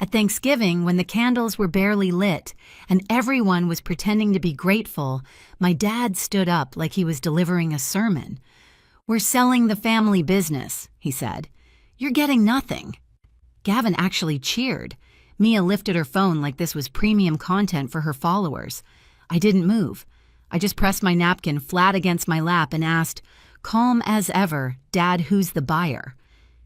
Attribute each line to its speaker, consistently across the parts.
Speaker 1: At Thanksgiving, when the candles were barely lit and everyone was pretending to be grateful, my dad stood up like he was delivering a sermon. "We're selling the family business," he said. "You're getting nothing." Gavin actually cheered. Mia lifted her phone like this was premium content for her followers. I didn't move. I just pressed my napkin flat against my lap and asked, "Calm as ever, Dad, who's the buyer?"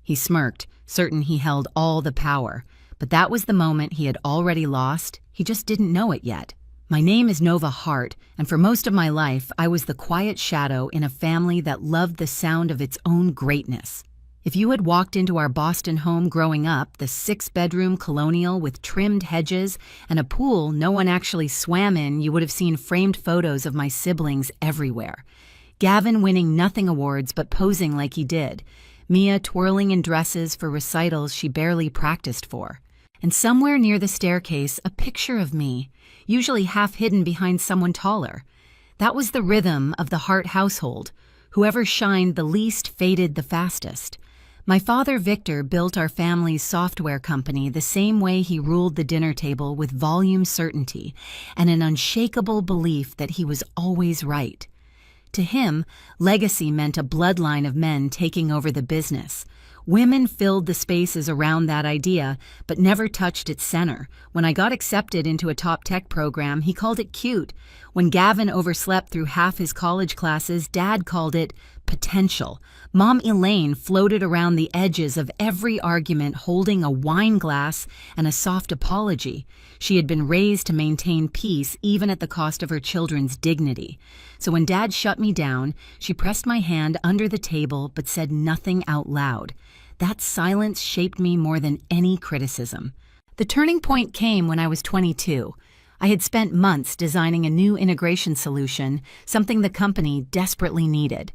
Speaker 1: He smirked, certain he held all the power. But that was the moment he had already lost. He just didn't know it yet. My name is Nova Hart, and for most of my life, I was the quiet shadow in a family that loved the sound of its own greatness. If you had walked into our Boston home growing up, the 6-bedroom colonial with trimmed hedges and a pool no one actually swam in, you would have seen framed photos of my siblings everywhere. Gavin winning nothing awards but posing like he did. Mia twirling in dresses for recitals she barely practiced for. And somewhere near the staircase, a picture of me, usually half hidden behind someone taller. That was the rhythm of the Hart household. Whoever shined the least faded the fastest. My father, Victor, built our family's software company the same way he ruled the dinner table, with volume certainty and an unshakable belief that he was always right. To him, legacy meant a bloodline of men taking over the business. Women filled the spaces around that idea, but never touched its center. When I got accepted into a top tech program, he called it cute. When Gavin overslept through half his college classes, Dad called it potential. Mom Elaine floated around the edges of every argument holding a wine glass and a soft apology. She had been raised to maintain peace even at the cost of her children's dignity. So when Dad shut me down, she pressed my hand under the table but said nothing out loud. That silence shaped me more than any criticism. The turning point came when I was 22. I had spent months designing a new integration solution, something the company desperately needed.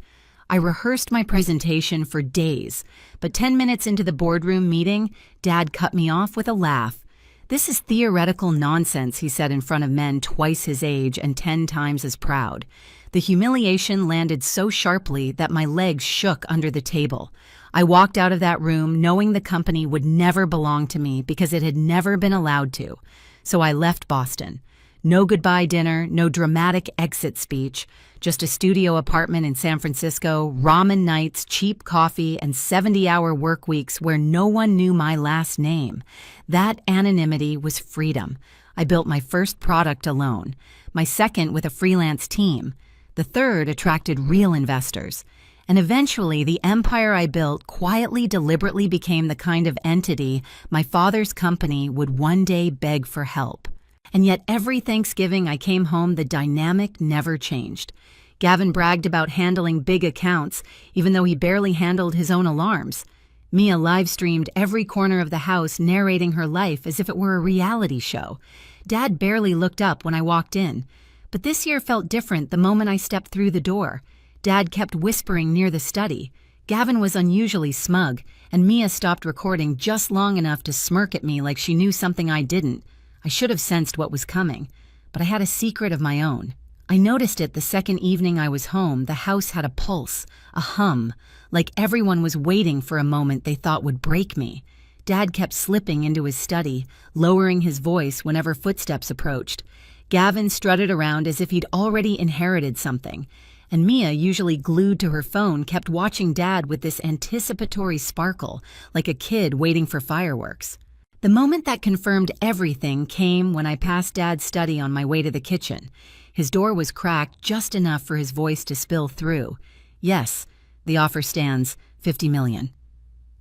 Speaker 1: I rehearsed my presentation for days, but 10 minutes into the boardroom meeting, Dad cut me off with a laugh. "This is theoretical nonsense," he said in front of men twice his age and 10 times as proud. The humiliation landed so sharply that my legs shook under the table. I walked out of that room knowing the company would never belong to me because it had never been allowed to. So I left Boston. No goodbye dinner, no dramatic exit speech, just a studio apartment in San Francisco, ramen nights, cheap coffee, and 70-hour work weeks where no one knew my last name. That anonymity was freedom. I built my first product alone, my second with a freelance team. The third attracted real investors. And eventually, the empire I built quietly, deliberately became the kind of entity my father's company would one day beg for help. And yet every Thanksgiving I came home, the dynamic never changed. Gavin bragged about handling big accounts, even though he barely handled his own alarms. Mia live-streamed every corner of the house, narrating her life as if it were a reality show. Dad barely looked up when I walked in. But this year felt different the moment I stepped through the door. Dad kept whispering near the study. Gavin was unusually smug, and Mia stopped recording just long enough to smirk at me like she knew something I didn't. I should have sensed what was coming, but I had a secret of my own. I noticed it the second evening I was home. The house had a pulse, a hum, like everyone was waiting for a moment they thought would break me. Dad kept slipping into his study, lowering his voice whenever footsteps approached. Gavin strutted around as if he'd already inherited something. And Mia, usually glued to her phone, kept watching Dad with this anticipatory sparkle, like a kid waiting for fireworks. The moment that confirmed everything came when I passed Dad's study on my way to the kitchen. His door was cracked just enough for his voice to spill through. "Yes, the offer stands, $50 million.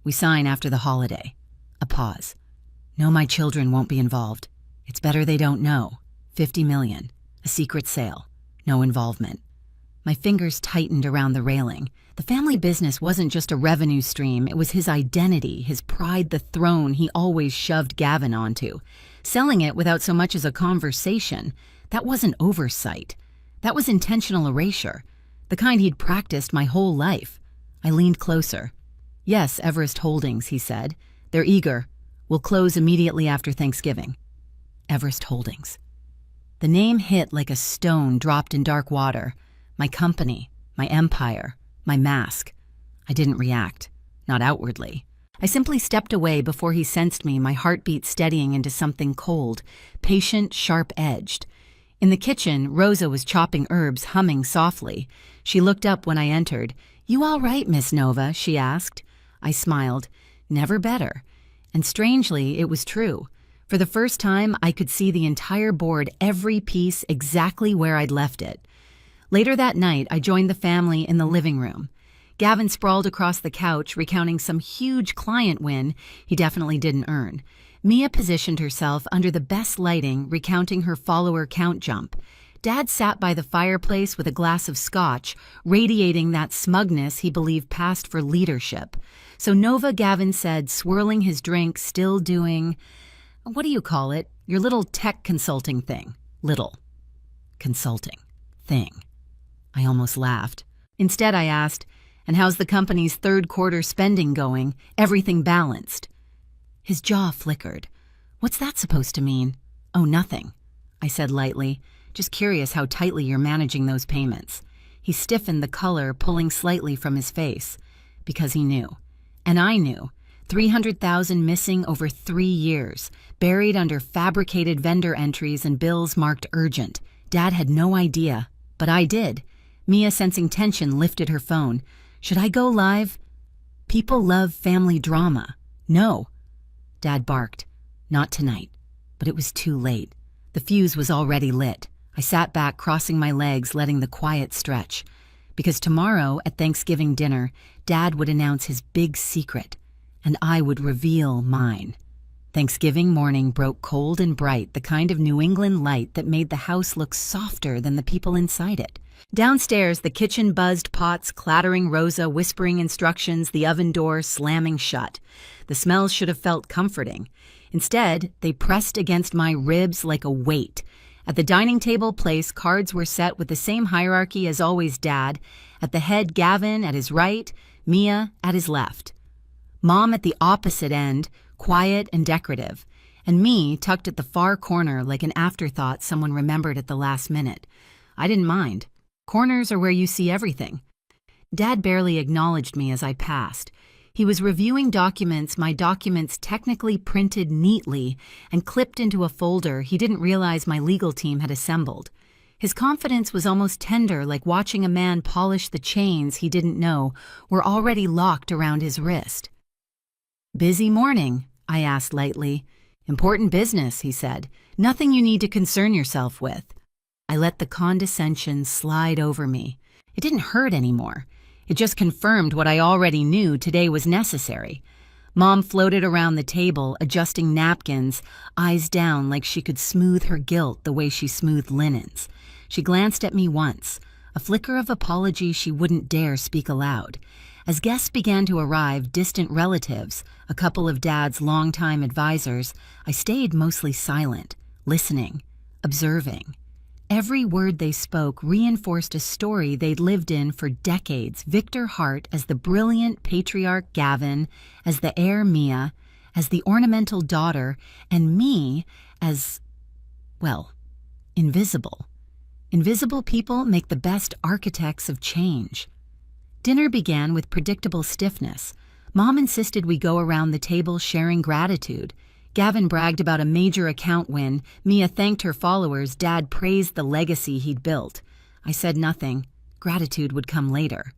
Speaker 1: We sign after the holiday." A pause. "No, my children won't be involved. It's better they don't know. $50 million. A secret sale. No involvement." My fingers tightened around the railing. The family business wasn't just a revenue stream, it was his identity, his pride, the throne he always shoved Gavin onto. Selling it without so much as a conversation, that wasn't oversight. That was intentional erasure, the kind he'd practiced my whole life. I leaned closer. "Yes, Everest Holdings," he said. "They're eager. We'll close immediately after Thanksgiving." Everest Holdings. The name hit like a stone dropped in dark water. My company, my empire, my mask. I didn't react, not outwardly. I simply stepped away before he sensed me, my heartbeat steadying into something cold, patient, sharp-edged. In the kitchen, Rosa was chopping herbs, humming softly. She looked up when I entered. "You all right, Miss Nova?" she asked. I smiled. Never better. And strangely, it was true. For the first time, I could see the entire board, every piece, exactly where I'd left it. Later that night, I joined the family in the living room. Gavin sprawled across the couch, recounting some huge client win he definitely didn't earn. Mia positioned herself under the best lighting, recounting her follower count jump. Dad sat by the fireplace with a glass of scotch, radiating that smugness he believed passed for leadership. "So Nova," Gavin said, swirling his drink, still doing, what do you call it? Your little tech consulting thing. Little. Consulting. Thing. I almost laughed. Instead, I asked, "And how's the company's third quarter spending going? Everything balanced?" His jaw flickered. "What's that supposed to mean?" "Oh, nothing," I said lightly. "Just curious how tightly you're managing those payments." He stiffened, the color pulling slightly from his face. Because he knew. And I knew. 300,000 missing over 3 years, buried under fabricated vendor entries and bills marked urgent. Dad had no idea, but I did. Mia, sensing tension, lifted her phone. "Should I go live?" "People love family drama." "No." Dad barked. "Not tonight." But it was too late. The fuse was already lit. I sat back, crossing my legs, letting the quiet stretch. Because tomorrow, at Thanksgiving dinner, Dad would announce his big secret, and I would reveal mine. Thanksgiving morning broke cold and bright, the kind of New England light that made the house look softer than the people inside it. Downstairs, the kitchen buzzed, pots clattering, Rosa whispering instructions, the oven door slamming shut. The smells should have felt comforting. Instead, they pressed against my ribs like a weight. At the dining table place, cards were set with the same hierarchy as always. Dad at the head, Gavin at his right, Mia at his left. Mom at the opposite end, quiet and decorative, and me tucked at the far corner like an afterthought someone remembered at the last minute. I didn't mind. Corners are where you see everything. Dad barely acknowledged me as I passed. He was reviewing documents, my documents technically printed neatly and clipped into a folder he didn't realize my legal team had assembled. His confidence was almost tender, like watching a man polish the chains he didn't know were already locked around his wrist. "Busy morning?" I asked lightly. "Important business," he said. "Nothing you need to concern yourself with." I let the condescension slide over me. It didn't hurt anymore. It just confirmed what I already knew today was necessary. Mom floated around the table, adjusting napkins, eyes down like she could smooth her guilt the way she smoothed linens. She glanced at me once, a flicker of apology she wouldn't dare speak aloud. As guests began to arrive, distant relatives, a couple of Dad's longtime advisors, I stayed mostly silent, listening, observing. Every word they spoke reinforced a story they'd lived in for decades. Victor Hart as the brilliant patriarch Gavin, as the heir Mia, as the ornamental daughter, and me as, well, invisible. Invisible people make the best architects of change. Dinner began with predictable stiffness. Mom insisted we go around the table sharing gratitude. Gavin bragged about a major account win. Mia thanked her followers. Dad praised the legacy he'd built. I said nothing. Gratitude would come later.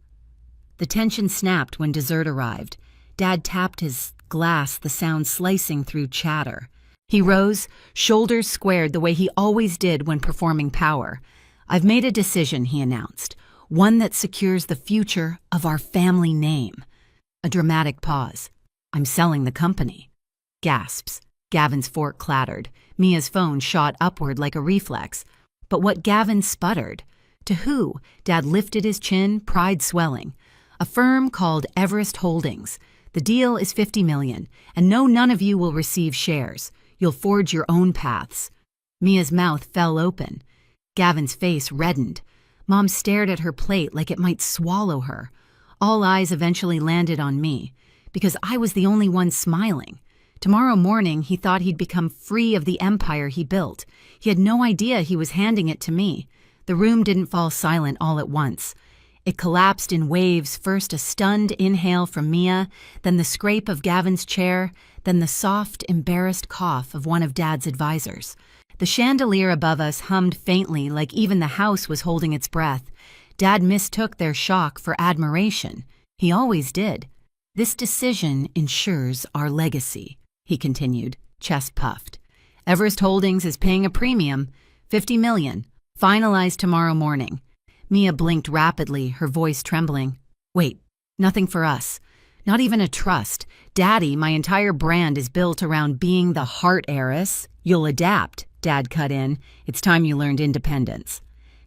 Speaker 1: The tension snapped when dessert arrived. Dad tapped his glass, the sound slicing through chatter. He rose, shoulders squared the way he always did when performing power. "I've made a decision," he announced. "One that secures the future of our family name." A dramatic pause. "I'm selling the company." Gasps. Gavin's fork clattered. Mia's phone shot upward like a reflex. But what Gavin sputtered? To who? Dad lifted his chin, pride swelling. "A firm called Everest Holdings. The deal is $50 million, and no, none of you will receive shares. You'll forge your own paths." Mia's mouth fell open. Gavin's face reddened. Mom stared at her plate like it might swallow her. All eyes eventually landed on me, because I was the only one smiling. Tomorrow morning, he thought he'd become free of the empire he built. He had no idea he was handing it to me. The room didn't fall silent all at once. It collapsed in waves, first a stunned inhale from Mia, then the scrape of Gavin's chair, then the soft, embarrassed cough of one of Dad's advisors. The chandelier above us hummed faintly like even the house was holding its breath. Dad mistook their shock for admiration. He always did. "This decision ensures our legacy," he continued, chest puffed. "Everest Holdings is paying a premium, $50 million, finalized tomorrow morning." Mia blinked rapidly, her voice trembling. "Wait, nothing for us. Not even a trust. Daddy, my entire brand is built around being the heart heiress." "You'll adapt," Dad cut in. "It's time you learned independence."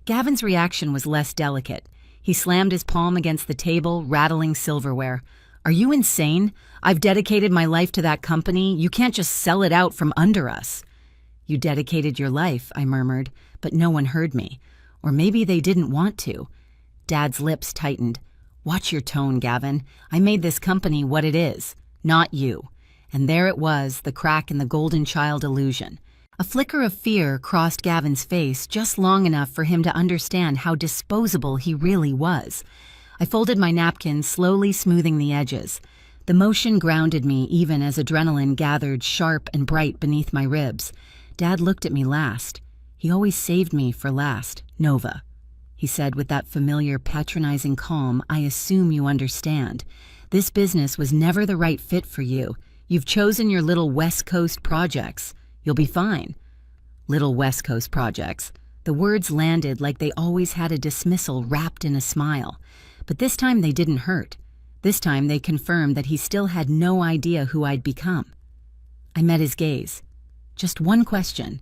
Speaker 1: Gavin's reaction was less delicate. He slammed his palm against the table, rattling silverware. "Are you insane? I've dedicated my life to that company. You can't just sell it out from under us." "You dedicated your life," I murmured, but no one heard me. Or maybe they didn't want to. Dad's lips tightened. "Watch your tone, Gavin. I made this company what it is, not you." And there it was, the crack in the golden child illusion. A flicker of fear crossed Gavin's face just long enough for him to understand how disposable he really was. I folded my napkin, slowly smoothing the edges. The motion grounded me even as adrenaline gathered sharp and bright beneath my ribs. Dad looked at me last. He always saved me for last. "Nova," he said with that familiar patronizing calm, "I assume you understand. This business was never the right fit for you. You've chosen your little West Coast projects. You'll be fine." Little West Coast projects. The words landed like they always had a dismissal wrapped in a smile. But this time they didn't hurt. This time they confirmed that he still had no idea who I'd become. I met his gaze. "Just one question."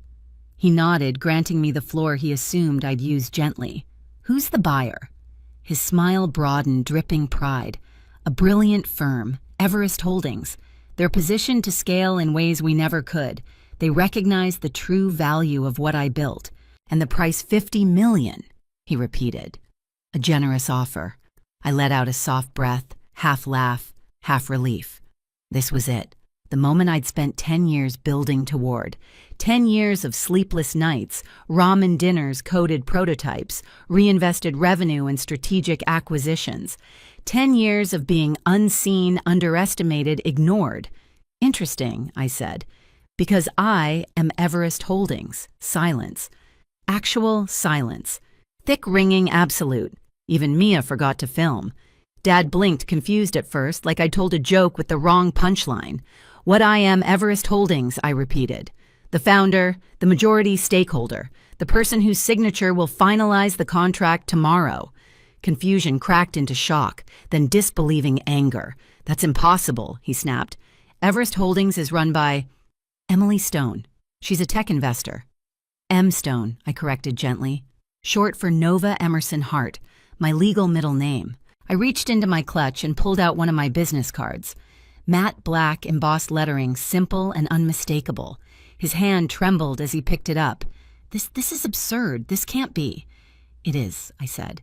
Speaker 1: He nodded, granting me the floor he assumed I'd use gently. "Who's the buyer?" His smile broadened, dripping pride. "A brilliant firm, Everest Holdings. They're positioned to scale in ways we never could. They recognize the true value of what I built. And the price $50 million, he repeated. A generous offer. I let out a soft breath, half laugh, half relief. This was it. The moment I'd spent 10 years building toward. 10 years of sleepless nights, ramen dinners, coded prototypes, reinvested revenue and strategic acquisitions. 10 years of being unseen, underestimated, ignored. Interesting, I said, because I am Everest Holdings. Silence. Actual silence. Thick ringing absolute. Even Mia forgot to film. Dad blinked, confused at first, like I'd told a joke with the wrong punchline. What I am Everest Holdings, I repeated. The founder, the majority stakeholder, the person whose signature will finalize the contract tomorrow. Confusion cracked into shock, then disbelieving anger. That's impossible, he snapped. Everest Holdings is run by Emily Stone. She's a tech investor. M. Stone, I corrected gently. Short for Nova Emerson Hart, my legal middle name. I reached into my clutch and pulled out one of my business cards. Matte black embossed lettering, simple and unmistakable. His hand trembled as he picked it up. This is absurd. This can't be. It is, I said.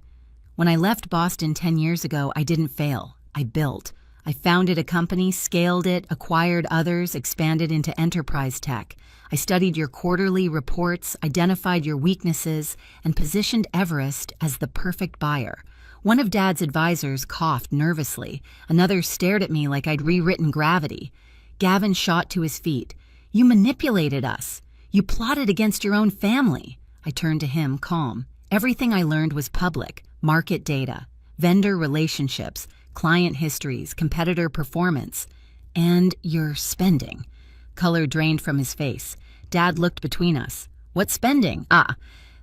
Speaker 1: When I left Boston 10 years ago, I didn't fail. I built. I founded a company, scaled it, acquired others, expanded into enterprise tech. I studied your quarterly reports, identified your weaknesses, and positioned Everest as the perfect buyer. One of Dad's advisors coughed nervously. Another stared at me like I'd rewritten gravity. Gavin shot to his feet. You manipulated us. You plotted against your own family. I turned to him, calm. Everything I learned was public. Market data, vendor relationships, client histories, competitor performance. And your spending. Color drained from his face. Dad looked between us. What spending? Ah,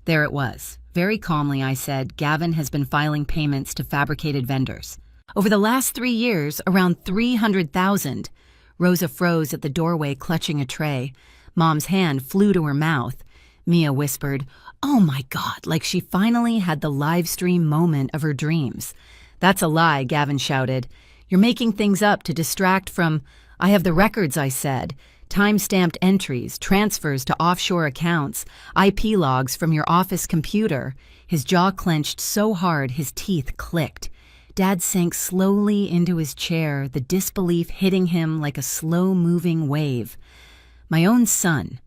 Speaker 1: there it was. Very calmly, I said, Gavin has been filing payments to fabricated vendors. Over the last 3 years, around 300,000. Rosa froze at the doorway, clutching a tray. Mom's hand flew to her mouth. Mia whispered, "Oh my God," like she finally had the live stream moment of her dreams. That's a lie, Gavin shouted. You're making things up to distract from... I have the records, I said. Time-stamped entries, transfers to offshore accounts, IP logs from your office computer. His jaw clenched so hard his teeth clicked. Dad sank slowly into his chair, the disbelief hitting him like a slow-moving wave. My own son.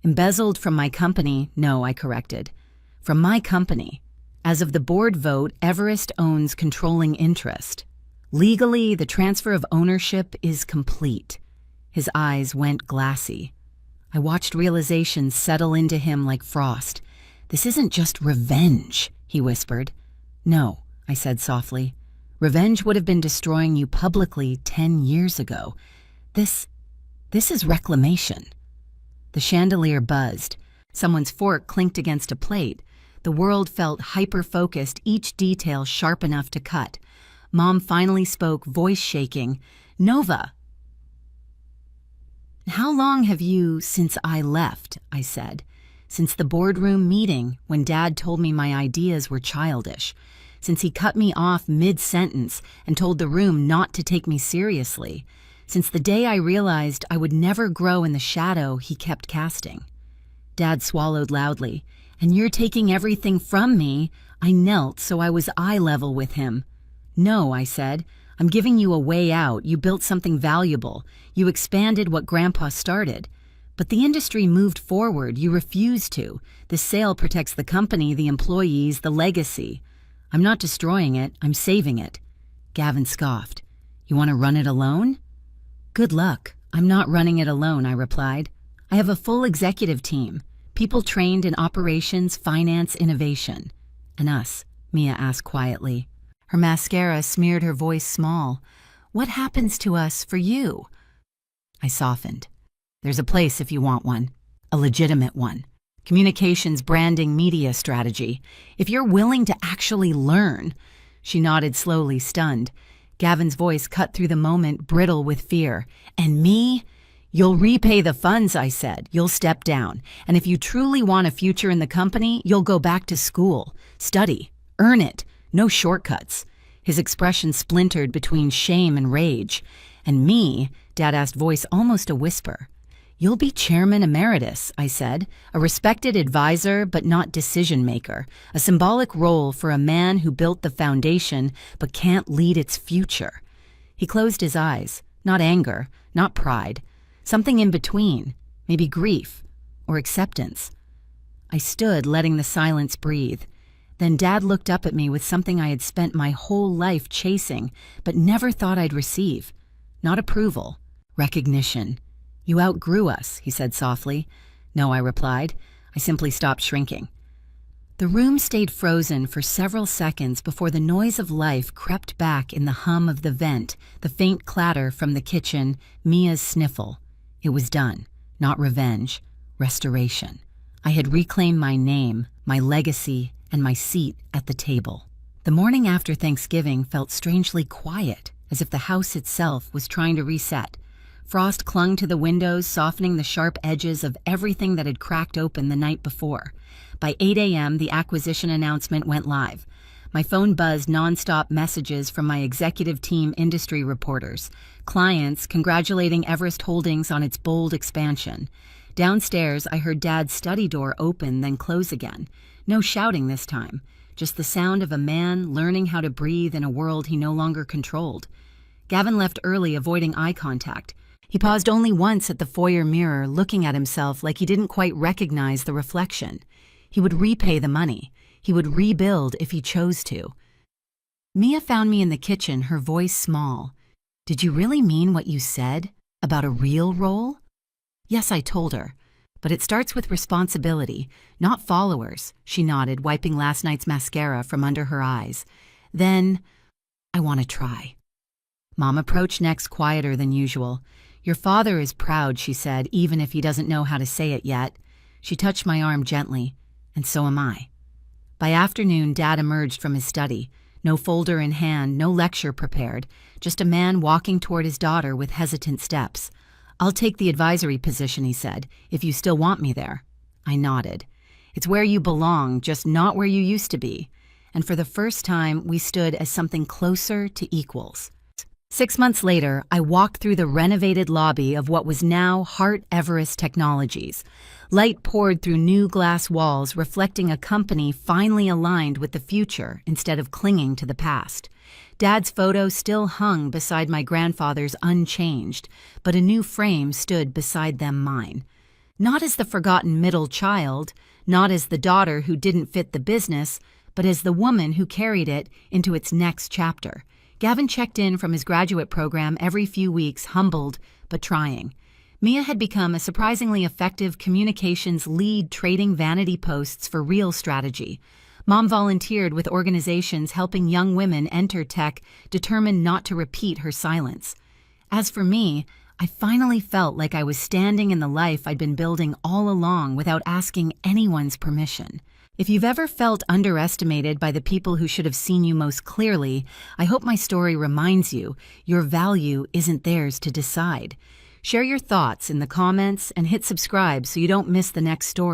Speaker 1: Embezzled from my company, no, I corrected. From my company. As of the board vote, Everest owns controlling interest. Legally, the transfer of ownership is complete. His eyes went glassy. I watched realization settle into him like frost. This isn't just revenge, he whispered. No, I said softly. Revenge would have been destroying you publicly 10 years ago. This is reclamation. The chandelier buzzed. Someone's fork clinked against a plate. The world felt hyper-focused, each detail sharp enough to cut. Mom finally spoke, voice shaking. Nova! How long have you since I left? I said. Since the boardroom meeting, when Dad told me my ideas were childish. Since he cut me off mid-sentence and told the room not to take me seriously. Since the day I realized I would never grow in the shadow he kept casting. Dad swallowed loudly. And you're taking everything from me. I knelt so I was eye level with him. No, I said. I'm giving you a way out. You built something valuable. You expanded what Grandpa started. But the industry moved forward. You refused to. The sale protects the company, the employees, the legacy. I'm not destroying it. I'm saving it. Gavin scoffed. You want to run it alone? Good luck. I'm not running it alone, I replied. I have a full executive team. People trained in operations, finance, innovation. And us, Mia asked quietly. Her mascara smeared her voice small. What happens to us for you? I softened. There's a place if you want one. A legitimate one. Communications, branding, media strategy. If you're willing to actually learn. She nodded slowly, stunned. Gavin's voice cut through the moment, brittle with fear. And me? You'll repay the funds, I said. You'll step down. And if you truly want a future in the company, you'll go back to school. Study. Earn it. No shortcuts. His expression splintered between shame and rage. And me, Dad asked, voice almost a whisper. You'll be chairman emeritus, I said. A respected advisor, but not decision maker. A symbolic role for a man who built the foundation, but can't lead its future. He closed his eyes. Not anger, not pride. Something in between, maybe grief or acceptance. I stood, letting the silence breathe. Then Dad looked up at me with something I had spent my whole life chasing, but never thought I'd receive. Not approval, recognition. You outgrew us, he said softly. No, I replied. I simply stopped shrinking. The room stayed frozen for several seconds before the noise of life crept back in the hum of the vent, the faint clatter from the kitchen, Mia's sniffle. It was done. Not revenge. Restoration. I had reclaimed my name, my legacy, and my seat at the table. The morning after Thanksgiving felt strangely quiet, as if the house itself was trying to reset. Frost clung to the windows, softening the sharp edges of everything that had cracked open the night before. By 8 a.m., the acquisition announcement went live. My phone buzzed nonstop messages from my executive team industry reporters, clients congratulating Everest Holdings on its bold expansion. Downstairs, I heard Dad's study door open, then close again. No shouting this time, just the sound of a man learning how to breathe in a world he no longer controlled. Gavin left early, avoiding eye contact. He paused only once at the foyer mirror, looking at himself like he didn't quite recognize the reflection. He would repay the money. He would rebuild if he chose to. Mia found me in the kitchen, her voice small. Did you really mean what you said about a real role? Yes, I told her. But it starts with responsibility, not followers, she nodded, wiping last night's mascara from under her eyes. Then, I want to try. Mom approached next, quieter than usual. Your father is proud, she said, even if he doesn't know how to say it yet. She touched my arm gently, and so am I. By afternoon, Dad emerged from his study. No folder in hand, no lecture prepared, just a man walking toward his daughter with hesitant steps. I'll take the advisory position, he said, if you still want me there. I nodded. It's where you belong, just not where you used to be. And for the first time, we stood as something closer to equals. 6 months later, I walked through the renovated lobby of what was now Hart Everest Technologies. Light poured through new glass walls, reflecting a company finally aligned with the future instead of clinging to the past. Dad's photo still hung beside my grandfather's unchanged, but a new frame stood beside them mine. Not as the forgotten middle child, not as the daughter who didn't fit the business, but as the woman who carried it into its next chapter. Gavin checked in from his graduate program every few weeks, humbled but trying. Mia had become a surprisingly effective communications lead, trading vanity posts for real strategy. Mom volunteered with organizations helping young women enter tech, determined not to repeat her silence. As for me, I finally felt like I was standing in the life I'd been building all along without asking anyone's permission. If you've ever felt underestimated by the people who should have seen you most clearly, I hope my story reminds you your value isn't theirs to decide. Share your thoughts in the comments and hit subscribe so you don't miss the next story.